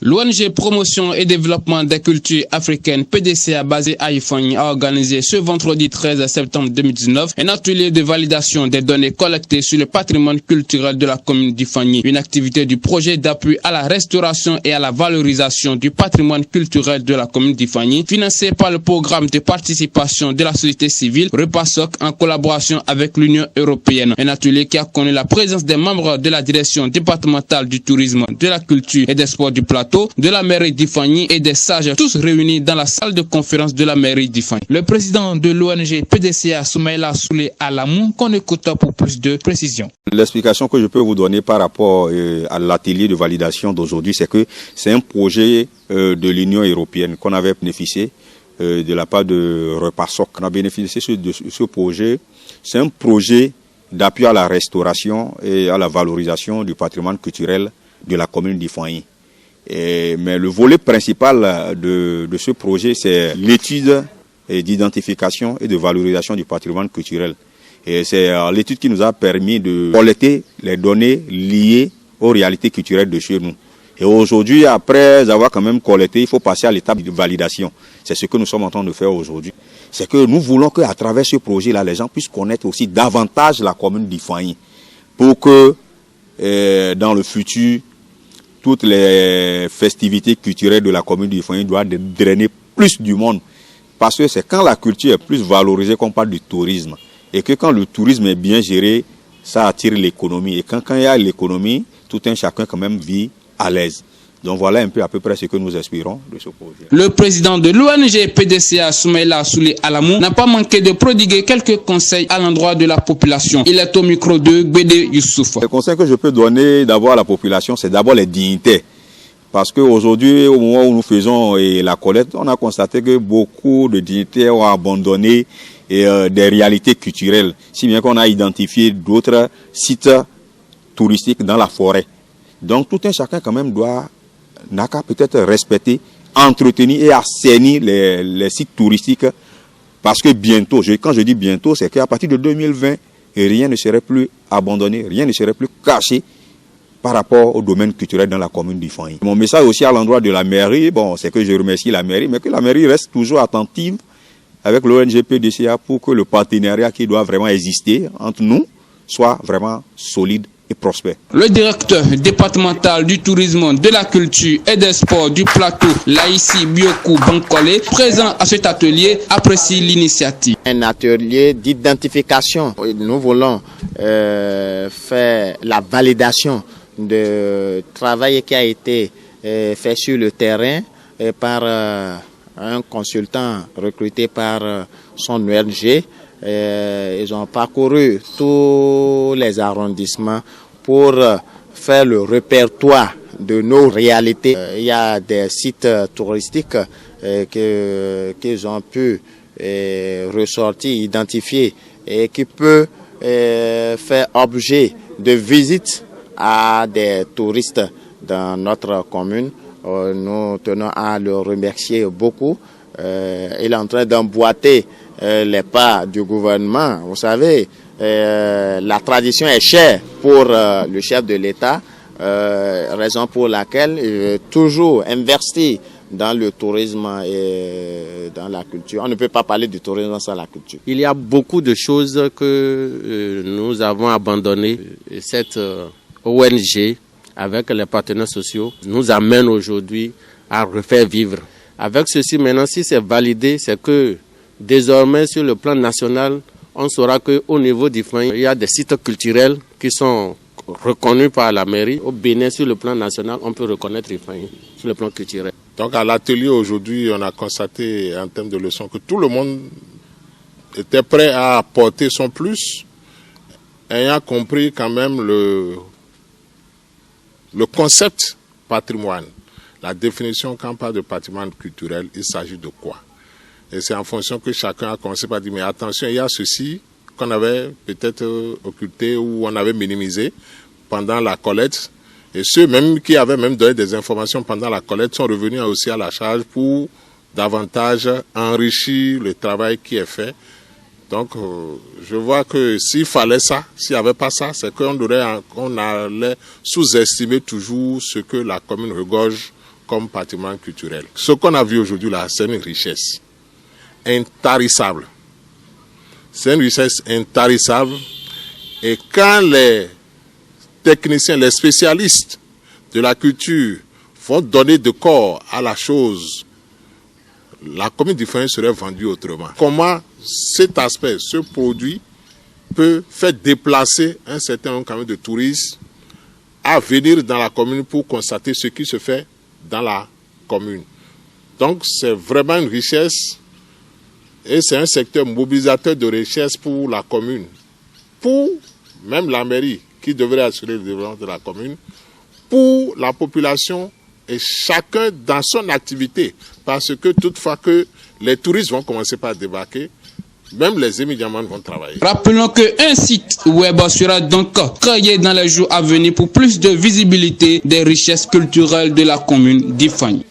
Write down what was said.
L'ONG Promotion et Développement des Cultures Africaines PDCA basée à Ifangni a organisé ce vendredi 13 septembre 2019 un atelier de validation des données collectées sur le patrimoine culturel de la commune d'Ifangni, une activité du projet d'appui à la restauration et à la valorisation du patrimoine culturel de la commune d'Ifangni, financé par le programme de participation de la société civile REPASOC en collaboration avec l'Union européenne. Un atelier qui a connu la présence des membres de la direction départementale du tourisme, de la culture et des sports du plateau, de la mairie d'Ifangni et des sages, tous réunis dans la salle de conférence de la mairie d'Ifangni. Le président de l'ONG PDCA, Soumaïla Soulé Alamou, qu'on écoute pour plus de précisions. L'explication que je peux vous donner par rapport à l'atelier de validation d'aujourd'hui, c'est que c'est un projet de l'Union européenne qu'on avait bénéficié de la part de REPASOC. On a bénéficié de ce projet. C'est un projet d'appui à la restauration et à la valorisation du patrimoine culturel de la commune d'Ifangni. Mais le volet principal de ce projet, c'est l'étude d'identification et de valorisation du patrimoine culturel. Et c'est l'étude qui nous a permis de collecter les données liées aux réalités culturelles de chez nous. Et aujourd'hui, après avoir quand même collecté, il faut passer à l'étape de validation. C'est ce que nous sommes en train de faire aujourd'hui. C'est que nous voulons qu'à travers ce projet-là, les gens puissent connaître aussi davantage la commune d'Ifangni pour que dans le futur, toutes les festivités culturelles de la commune d'Ifangni doivent drainer plus du monde. Parce que c'est quand la culture est plus valorisée qu'on parle du tourisme. Et que quand le tourisme est bien géré, ça attire l'économie. Et quand il y a l'économie, tout un chacun quand même vit à l'aise. Donc voilà un peu à peu près ce que nous espérons de ce projet. Le président de l'ONG PDCA, Soumaïla Soulé Alamou, n'a pas manqué de prodiguer quelques conseils à l'endroit de la population. Il est au micro de Gbede Youssouf. Le conseil que je peux donner d'abord à la population, c'est d'abord les dignités. Parce qu'aujourd'hui, au moment où nous faisons la collecte, on a constaté que beaucoup de dignitaires ont abandonné des réalités culturelles. Si bien qu'on a identifié d'autres sites touristiques dans la forêt. Donc tout un chacun quand même n'a qu'à peut-être respecter, entretenir et assainir les sites touristiques parce que bientôt, quand je dis bientôt, c'est qu'à partir de 2020, rien ne serait plus abandonné, rien ne serait plus caché par rapport au domaine culturel dans la commune d'Ifangni. Mon message aussi à l'endroit de la mairie, c'est que je remercie la mairie, mais que la mairie reste toujours attentive avec l'ONG PDCA pour que le partenariat qui doit vraiment exister entre nous soit vraiment solide et prospère. Le directeur départemental du tourisme, de la culture et des sports du plateau, Laïsi Biokou Bankole, présent à cet atelier, apprécie l'initiative. Un atelier d'identification. Nous voulons faire la validation du travail qui a été fait sur le terrain par un consultant recruté par son ONG. Ils ont parcouru tous les arrondissements pour faire le répertoire de nos réalités. Il y a des sites touristiques qu'ils ont pu ressortir, identifier et qui peuvent faire objet de visite à des touristes dans notre commune. Nous tenons à le remercier beaucoup. Il est en train d'emboîter les pas du gouvernement. Vous savez, la tradition est chère pour le chef de l'État, raison pour laquelle il veut toujours investir dans le tourisme et dans la culture. On ne peut pas parler du tourisme sans la culture. Il y a beaucoup de choses que nous avons abandonnées. Cette ONG, avec les partenaires sociaux, nous amène aujourd'hui à refaire vivre. Avec ceci, maintenant, si c'est validé, c'est que désormais, sur le plan national, on saura qu'au niveau d'Ifangni, il y a des sites culturels qui sont reconnus par la mairie. Au Bénin, sur le plan national, on peut reconnaître Ifangni sur le plan culturel. Donc à l'atelier aujourd'hui, on a constaté en termes de leçons que tout le monde était prêt à apporter son plus, ayant compris quand même le concept patrimoine. La définition, quand on parle de patrimoine culturel, il s'agit de quoi? Et c'est en fonction que chacun a commencé par dire, mais attention, il y a ceci qu'on avait peut-être occulté ou on avait minimisé pendant la collecte. Et ceux même qui avaient même donné des informations pendant la collecte sont revenus aussi à la charge pour davantage enrichir le travail qui est fait. Donc, je vois que s'il fallait ça, s'il n'y avait pas ça, c'est qu'on allait sous-estimer toujours ce que la commune regorge comme patrimoine culturel. Ce qu'on a vu aujourd'hui là, c'est une richesse intarissable. C'est une richesse intarissable. Et quand les techniciens, les spécialistes de la culture vont donner de corps à la chose, la commune d'Ifani serait vendue autrement. Comment cet aspect, ce produit, peut faire déplacer un certain nombre de touristes à venir dans la commune pour constater ce qui se fait dans la commune. Donc c'est vraiment une richesse et c'est un secteur mobilisateur de richesse pour la commune, pour même la mairie qui devrait assurer le développement de la commune, pour la population et chacun dans son activité. Parce que toutefois que les touristes vont commencer par débarquer, même les émigrants vont travailler. Rappelons qu'un site web sera donc créé dans les jours à venir pour plus de visibilité des richesses culturelles de la commune d'Ifani.